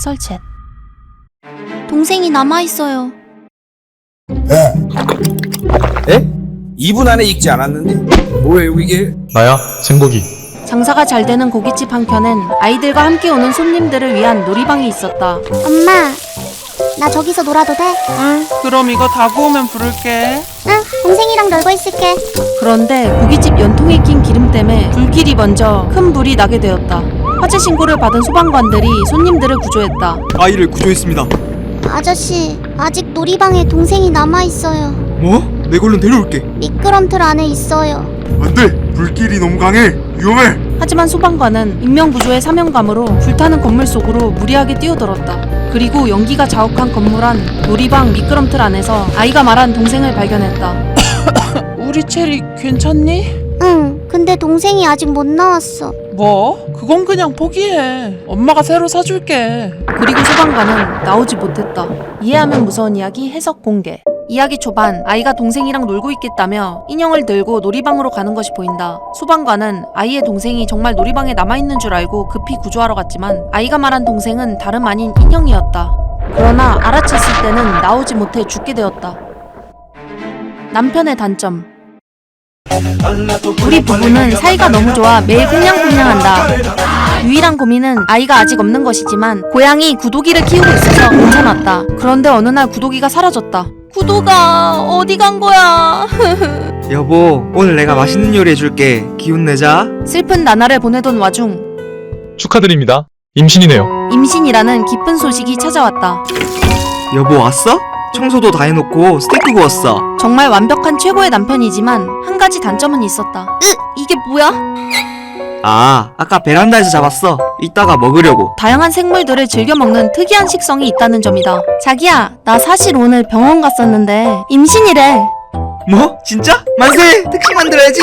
썰챗. 동생이 남아있어요. 에? 2분 안에 익지 않았는데? 뭐예요 이게? 나야, 생고기. 장사가 잘 되는 고깃집 한켠엔 아이들과 함께 오는 손님들을 위한 놀이방이 있었다. 엄마, 나 저기서 놀아도 돼? 응, 그럼 이거 다 구우면 부를게. 응, 동생이랑 놀고 있을게. 그런데 고깃집 연통에 낀 기름 때문에 불길이 번져 큰 불이 나게 되었다. 화재 신고를 받은 소방관들이 손님들을 구조했다. 아이를 구조했습니다. 아저씨, 아직 놀이방에 동생이 남아있어요. 뭐? 내가 얼른 데려올게. 미끄럼틀 안에 있어요. 안돼! 불길이 너무 강해! 위험해! 하지만 소방관은 인명구조의 사명감으로 불타는 건물 속으로 무리하게 뛰어들었다. 그리고 연기가 자욱한 건물 안 놀이방 미끄럼틀 안에서 아이가 말한 동생을 발견했다. 우리 체리 괜찮니? 응, 근데 동생이 아직 못 나왔어. 뭐? 그건 그냥 포기해. 엄마가 새로 사줄게. 그리고 소방관은 나오지 못했다. 이해하면 무서운 이야기 해석 공개. 이야기 초반 아이가 동생이랑 놀고 있겠다며 인형을 들고 놀이방으로 가는 것이 보인다. 소방관은 아이의 동생이 정말 놀이방에 남아있는 줄 알고 급히 구조하러 갔지만 아이가 말한 동생은 다름 아닌 인형이었다. 그러나 알아챘을 때는 나오지 못해 죽게 되었다. 남편의 단점. 우리 부부는 사이가 너무 좋아 매일 꽁냥꽁냥한다. 유일한 고민은 아이가 아직 없는 것이지만 고양이 구독이를 키우고 있어서 괜찮았다. 그런데 어느 날 구독이가 사라졌다. 구독아 어디 간 거야? 여보, 오늘 내가 맛있는 요리 해줄게. 기운 내자. 슬픈 나날을 보내던 와중 축하드립니다. 임신이네요. 임신이라는 기쁜 소식이 찾아왔다. 여보 왔어? 청소도 다 해놓고 스테이크 구웠어. 정말 완벽한 최고의 남편이지만 한 가지 단점은 있었다. 이게 뭐야? 아, 아까 베란다에서 잡았어. 이따가 먹으려고. 다양한 생물들을 즐겨 먹는 특이한 식성이 있다는 점이다. 자기야, 나 사실 오늘 병원 갔었는데 임신이래. 뭐? 진짜? 만세! 특식 만들어야지!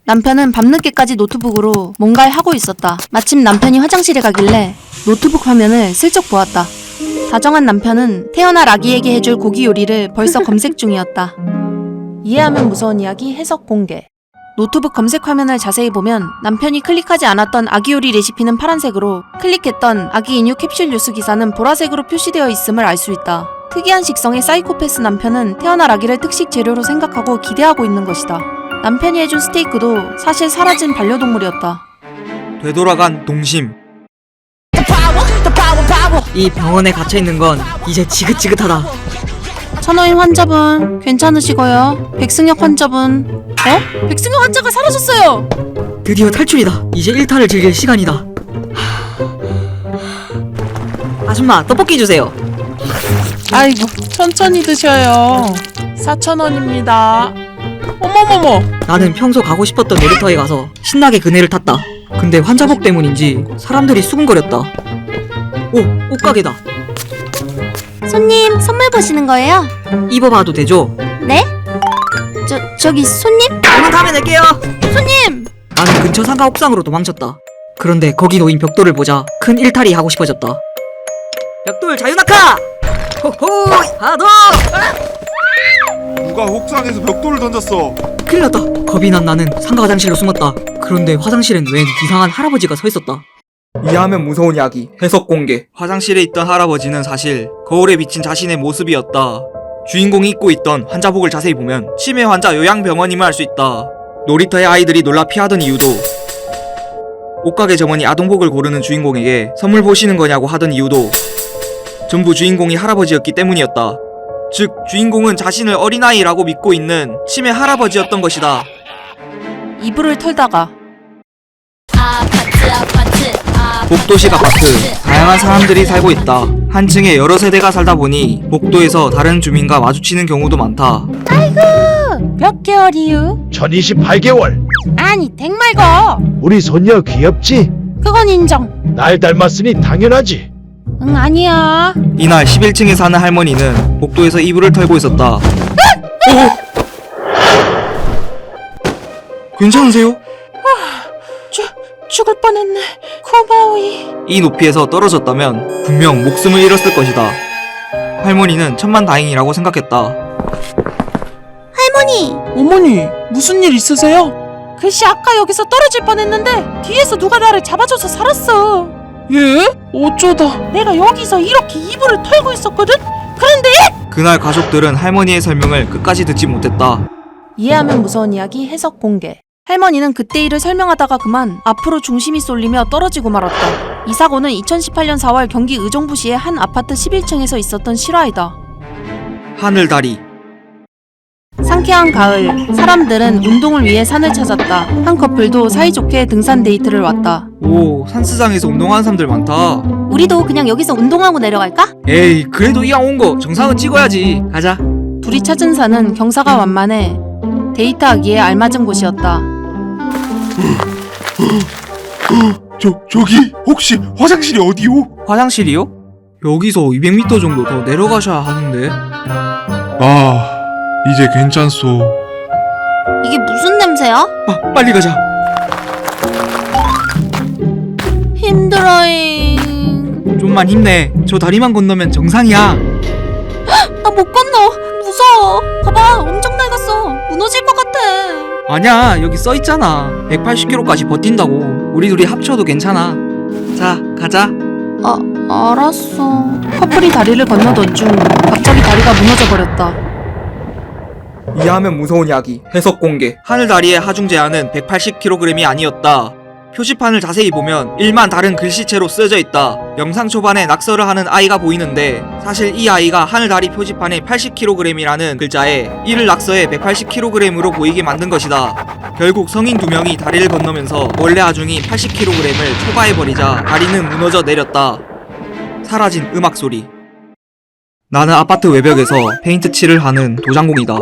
남편은 밤늦게까지 노트북으로 뭔가를 하고 있었다. 마침 남편이 화장실에 가길래 노트북 화면을 슬쩍 보았다. 다정한 남편은 태어날 아기에게 해줄 고기 요리를 벌써 검색 중이었다. 이해하면 무서운 이야기 해석 공개. 노트북 검색 화면을 자세히 보면 남편이 클릭하지 않았던 아기 요리 레시피는 파란색으로 클릭했던 아기 인유 캡슐 뉴스 기사는 보라색으로 표시되어 있음을 알 수 있다. 특이한 식성의 사이코패스 남편은 태어날 아기를 특식 재료로 생각하고 기대하고 있는 것이다. 남편이 해준 스테이크도 사실 사라진 반려동물이었다. 되돌아간 동심. 이 병원에 갇혀있는 건 이제 지긋지긋하다. 천호인 환자분 괜찮으시고요. 백승혁 환자분 백승혁 환자가 사라졌어요. 드디어 탈출이다. 이제 일탈을 즐길 시간이다. 아줌마, 떡볶이 주세요. 아이고, 천천히 드셔요. 4,000원입니다. 어머머머! 나는 평소 가고 싶었던 놀이터에 가서 신나게 그네를 탔다. 근데 환자복 때문인지 사람들이 수군거렸다. 오, 옷가게다. 손님, 선물 보시는 거예요? 입어봐도 되죠? 네? 저기 손님? 저만 가면 될게요. 손님! 나는 근처 상가 옥상으로 도망쳤다. 그런데 거기 놓인 벽돌을 보자 큰 일탈이 하고 싶어졌다. 벽돌 자유낙하! 호호! 하나 더! 누가 옥상에서 벽돌을 던졌어? 큰일 났다. 겁이 난 나는 상가 화장실로 숨었다. 그런데 화장실엔 웬 이상한 할아버지가 서 있었다. 이해하면 무서운 이야기 해석 공개. 화장실에 있던 할아버지는 사실 거울에 비친 자신의 모습이었다. 주인공이 입고 있던 환자복을 자세히 보면 치매 환자 요양병원임을 알 수 있다. 놀이터의 아이들이 놀라 피하던 이유도 옷가게 점원이 아동복을 고르는 주인공에게 선물 보시는 거냐고 하던 이유도 전부 주인공이 할아버지였기 때문이었다. 즉 주인공은 자신을 어린아이라고 믿고 있는 치매 할아버지였던 것이다. 이불을 털다가 복도식 아파트, 다양한 사람들이 살고 있다. 한 층에 여러 세대가 살다 보니 복도에서 다른 주민과 마주치는 경우도 많다. 몇 개월이유? 1028개월. 아니 댁 말고. 우리 손녀 귀엽지? 그건 인정. 날 닮았으니 당연하지. 응 아니야. 이날 11층에 사는 할머니는 복도에서 이불을 털고 있었다. 괜찮으세요? 죽을 뻔했네. 고마워이. 이 높이에서 떨어졌다면 분명 목숨을 잃었을 것이다. 할머니는 천만다행이라고 생각했다. 할머니! 어머니, 무슨 일 있으세요? 글쎄 아까 여기서 떨어질 뻔했는데 뒤에서 누가 나를 잡아줘서 살았어. 예? 어쩌다. 내가 여기서 이렇게 이불을 털고 있었거든? 그런데 그날 가족들은 할머니의 설명을 끝까지 듣지 못했다. 이해하면 무서운 이야기 해석 공개. 할머니는 그때 일을 설명하다가 그만 앞으로 중심이 쏠리며 떨어지고 말았다. 이 사고는 2018년 4월 경기 의정부시의 한 아파트 11층에서 있었던 실화이다. 하늘다리. 상쾌한 가을, 사람들은 운동을 위해 산을 찾았다. 한 커플도 사이좋게 등산 데이트를 왔다. 오, 산스장에서 운동하는 사람들 많다. 우리도 그냥 여기서 운동하고 내려갈까? 에이, 그래도 이왕 온 거 정상은 찍어야지. 가자. 둘이 찾은 산은 경사가 완만해 데이트하기에 알맞은 곳이었다. 저기 혹시 화장실이 어디요? 화장실이요? 여기서 200m 정도 더 내려가셔야 하는데. 아, 이제 괜찮소. 이게 무슨 냄새야? 빨리 가자. 힘들어잉. 좀만 힘내. 저 다리만 건너면 정상이야. 나 못 건너. 무서워. 봐봐, 엄청 낡았어. 무너질 것 같아. 아니야, 여기 써있잖아. 180km까지 버틴다고. 우리 둘이 합쳐도 괜찮아. 자, 가자. 알았어. 커플이 다리를 건너던 중 갑자기 다리가 무너져 버렸다. 이해하면 무서운 이야기 해석 공개. 하늘다리의 하중 제한은 180kg이 아니었다. 표지판을 자세히 보면 일만 다른 글씨체로 쓰여져 있다. 영상 초반에 낙서를 하는 아이가 보이는데 사실 이 아이가 하늘다리 표지판에 80kg이라는 글자에 이를 낙서해 180kg으로 보이게 만든 것이다. 결국 성인 2명이 다리를 건너면서 원래 하중인 80kg을 초과해버리자 다리는 무너져 내렸다. 사라진 음악 소리. 나는 아파트 외벽에서 페인트 칠을 하는 도장공이다.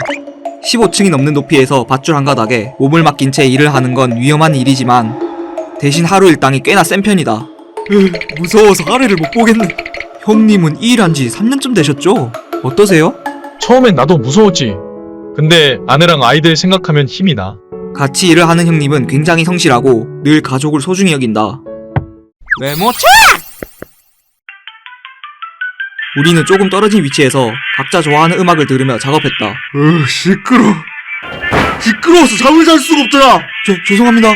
15층이 넘는 높이에서 밧줄 한 가닥에 몸을 맡긴 채 일을 하는 건 위험한 일이지만 대신 하루 일당이 꽤나 센 편이다. 무서워서 아래를 못 보겠네. 형님은 이 일한 지 3년쯤 되셨죠? 어떠세요? 처음엔 나도 무서웠지. 근데 아내랑 아이들 생각하면 힘이 나. 같이 일을 하는 형님은 굉장히 성실하고 늘 가족을 소중히 여긴다. 외모 차! 우리는 조금 떨어진 위치에서 각자 좋아하는 음악을 들으며 작업했다. 시끄러워서 잠을 잘 수가 없잖아. 죄송합니다.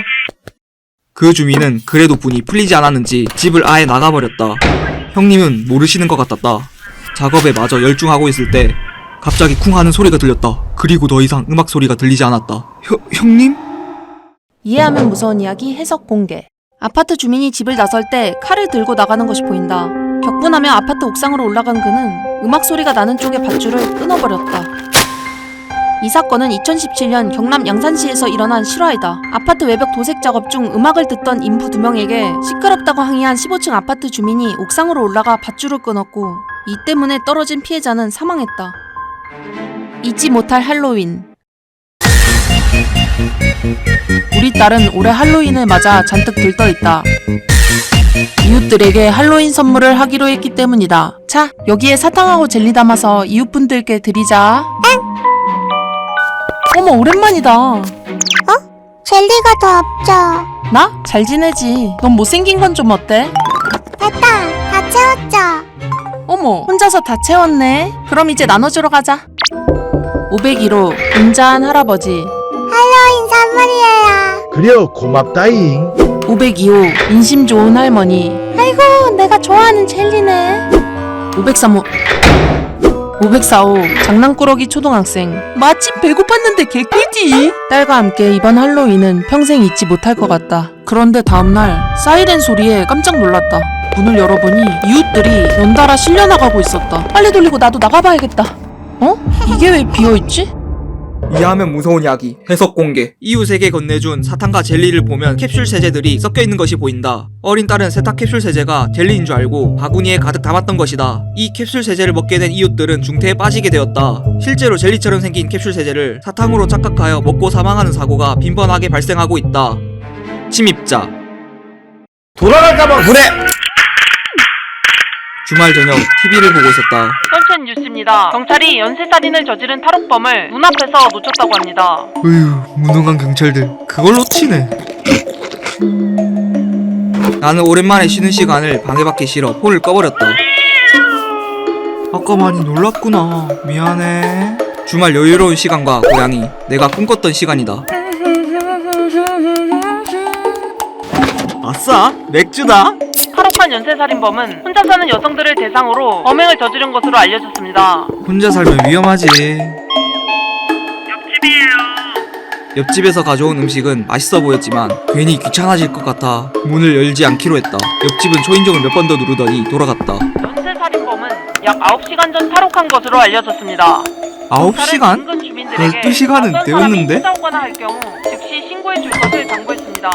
그 주민은 그래도 분이 풀리지 않았는지 집을 아예 나가버렸다. 형님은 모르시는 것 같았다. 작업에 마저 열중하고 있을 때 갑자기 쿵 하는 소리가 들렸다. 그리고 더 이상 음악 소리가 들리지 않았다. 형님? 이해하면 무서운 이야기 해석 공개. 아파트 주민이 집을 나설 때 칼을 들고 나가는 것이 보인다. 격분하며 아파트 옥상으로 올라간 그는 음악 소리가 나는 쪽의 밧줄을 끊어버렸다. 이 사건은 2017년 경남 양산시에서 일어난 실화이다. 아파트 외벽 도색 작업 중 음악을 듣던 인부 2명에게 시끄럽다고 항의한 15층 아파트 주민이 옥상으로 올라가 밧줄을 끊었고 이 때문에 떨어진 피해자는 사망했다. 잊지 못할 할로윈. 우리 딸은 올해 할로윈을 맞아 잔뜩 들떠있다. 이웃들에게 할로윈 선물을 하기로 했기 때문이다. 자, 여기에 사탕하고 젤리 담아서 이웃분들께 드리자. 어머, 오랜만이다. 젤리가 더 없죠. 나? 잘 지내지. 넌 못생긴 건 좀 어때? 됐다. 다 채웠죠. 어머, 혼자서 다 채웠네. 그럼 이제 나눠주러 가자. 501호 은자한 할아버지. 할로윈 선물이에요. 그려 고맙다잉. 502호 인심 좋은 할머니. 아이고, 내가 좋아하는 젤리네. 503호 504호 장난꾸러기 초등학생. 마침 배고팠는데 개꿀지. 딸과 함께 이번 할로윈은 평생 잊지 못할 것 같다. 그런데 다음날 사이렌 소리에 깜짝 놀랐다. 문을 열어보니 이웃들이 연달아 실려나가고 있었다. 빨리 돌리고 나도 나가봐야겠다. 어? 이게 왜 비어있지? 이해하면 무서운 이야기 해석 공개. 이웃에게 건네준 사탕과 젤리를 보면 캡슐 세제들이 섞여있는 것이 보인다. 어린 딸은 세탁 캡슐 세제가 젤리인 줄 알고 바구니에 가득 담았던 것이다. 이 캡슐 세제를 먹게 된 이웃들은 중태에 빠지게 되었다. 실제로 젤리처럼 생긴 캡슐 세제를 사탕으로 착각하여 먹고 사망하는 사고가 빈번하게 발생하고 있다. 침입자. 돌아갈까봐 그래. 주말 저녁 TV를 보고 있었다. 선천 뉴스입니다. 경찰이 연쇄살인을 저지른 탈옥범을 눈앞에서 놓쳤다고 합니다. 으휴, 무능한 경찰들 그걸 놓치네. 나는 오랜만에 쉬는 시간을 방해받기 싫어 폰을 꺼버렸다. 아까 많이 놀랐구나. 미안해. 주말 여유로운 시간과 고양이, 내가 꿈꿨던 시간이다. 아싸, 맥주다. 탈옥한 연쇄살인범은 혼자 사는 여성들을 대상으로 범행을 저지른 것으로 알려졌습니다. 혼자 살면 위험하지. 옆집에서 가져온 음식은 맛있어 보였지만 괜히 귀찮아질 것 같아 문을 열지 않기로 했다. 옆집은 초인종을 몇 번 더 누르더니 돌아갔다. 연쇄살인범은 약 9시간 전 탈옥한 것으로 알려졌습니다. 9시간? 인근 주민들에게 12시간은 어떤 사람이 되었는데? 찾아오거나 할 경우 즉시 신고해 줄 것을 당부했습니다.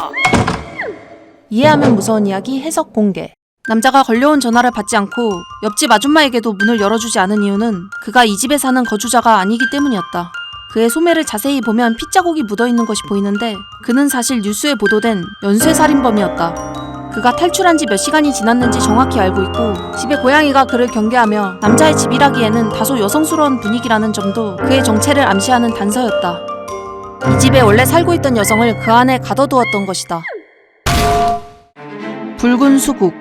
이해하면 무서운 이야기 해석 공개. 남자가 걸려온 전화를 받지 않고 옆집 아줌마에게도 문을 열어주지 않은 이유는 그가 이 집에 사는 거주자가 아니기 때문이었다. 그의 소매를 자세히 보면 핏자국이 묻어있는 것이 보이는데 그는 사실 뉴스에 보도된 연쇄살인범이었다. 그가 탈출한 지 몇 시간이 지났는지 정확히 알고 있고 집의 고양이가 그를 경계하며 남자의 집이라기에는 다소 여성스러운 분위기라는 점도 그의 정체를 암시하는 단서였다. 이 집에 원래 살고 있던 여성을 그 안에 가둬두었던 것이다. 붉은 수국.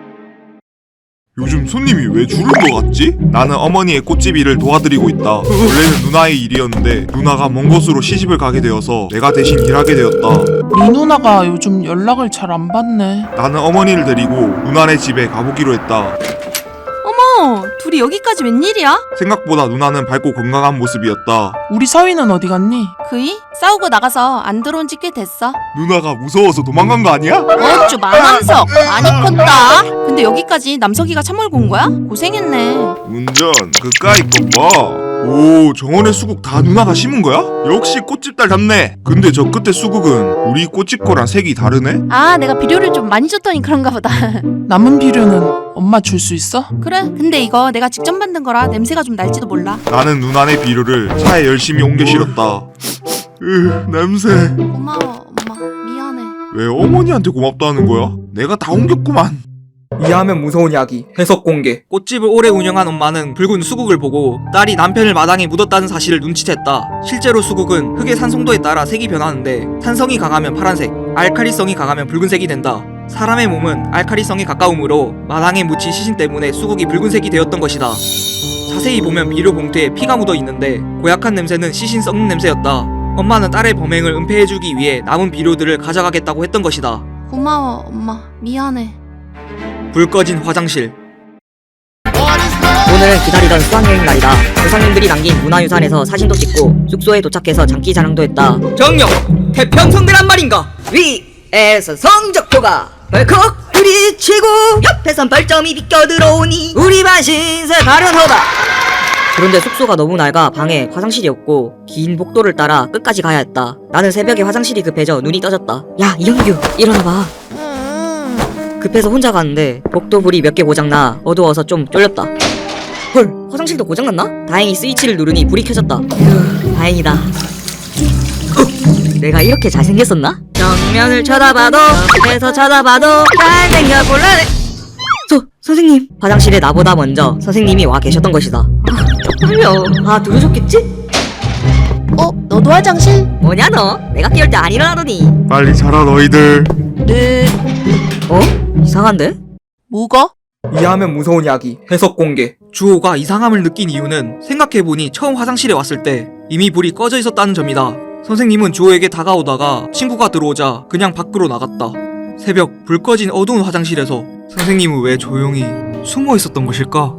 요즘 손님이 왜 줄은 거 같지? 나는 어머니의 꽃집 일을 도와드리고 있다. 원래는 누나의 일이었는데 누나가 먼 곳으로 시집을 가게 되어서 내가 대신 일하게 되었다. 네 누나가 요즘 연락을 잘 안 받네. 나는 어머니를 데리고 누나네 집에 가보기로 했다. 어머, 둘이 여기까지 웬일이야? 생각보다 누나는 밝고 건강한 모습이었다. 우리 사위는 어디 갔니? 그이? 싸우고 나가서 안 들어온 지 꽤 됐어. 누나가 무서워서 도망간 거 아니야? 어쭈 망함석 많이 컸다. 근데 여기까지 남석이가 차 몰고 온 거야? 고생했네. 운전 그까이 거 봐. 오, 정원의 수국 다 누나가 심은 거야? 역시 꽃집 딸 답네. 근데 저 끝에 수국은 우리 꽃집 거랑 색이 다르네? 아, 내가 비료를 좀 많이 줬더니 그런가 보다. 남은 비료는 엄마 줄 수 있어? 그래, 근데 이거 내가 직접 만든 거라 냄새가 좀 날지도 몰라. 나는 누나네 비료를 차에 열심히 옮겨 실었다. 냄새. 고마워, 엄마. 미안해. 왜 어머니한테 고맙다는 거야? 내가 다 옮겼구만. 이해하면 무서운 이야기 해석 공개. 꽃집을 오래 운영한 엄마는 붉은 수국을 보고 딸이 남편을 마당에 묻었다는 사실을 눈치챘다. 실제로 수국은 흙의 산성도에 따라 색이 변하는데 산성이 강하면 파란색, 알칼리성이 강하면 붉은색이 된다. 사람의 몸은 알칼리성이 가까우므로 마당에 묻힌 시신 때문에 수국이 붉은색이 되었던 것이다. 자세히 보면 비료 봉투에 피가 묻어 있는데 고약한 냄새는 시신 썩는 냄새였다. 엄마는 딸의 범행을 은폐해주기 위해 남은 비료들을 가져가겠다고 했던 것이다. 고마워, 엄마. 미안해. 불 꺼진 화장실. 오늘은 기다리던 수학여행 날이다. 조상님들이 남긴 문화유산에서 사진도 찍고 숙소에 도착해서 장기 자랑도 했다. 정녕! 태평성대란 말인가? 위에서 성적표가 벌컥 부딪히고 옆에선 벌점이 비껴 들어오니 우리 반 신세 가련하다. 그런데 숙소가 너무 낡아 방에 화장실이 없고 긴 복도를 따라 끝까지 가야 했다. 나는 새벽에 화장실이 급해져 눈이 떠졌다. 야, 이영규 일어나봐. 급해서 혼자 가는데 복도 불이 몇 개 고장나 어두워서 좀 쫄렸다. 헐, 화장실도 고장났나? 다행히 스위치를 누르니 불이 켜졌다. 휴, 다행이다. 내가 이렇게 잘생겼었나? 정면을 쳐다봐도 옆에서 쳐다봐도 잘생겨 볼라네. 선생님. 화장실에 나보다 먼저 선생님이 와 계셨던 것이다. 쪽팔려. 아, 들으셨겠지? 너도 화장실? 뭐냐 너? 내가 깨울 때 안 일어나더니. 빨리 자라 너희들. 네. 어? 이상한데? 뭐가? 이해하면 무서운 이야기 해석 공개. 주호가 이상함을 느낀 이유는 생각해보니 처음 화장실에 왔을 때 이미 불이 꺼져 있었다는 점이다. 선생님은 주호에게 다가오다가 친구가 들어오자 그냥 밖으로 나갔다. 새벽 불 꺼진 어두운 화장실에서 선생님은 왜 조용히 숨어 있었던 것일까?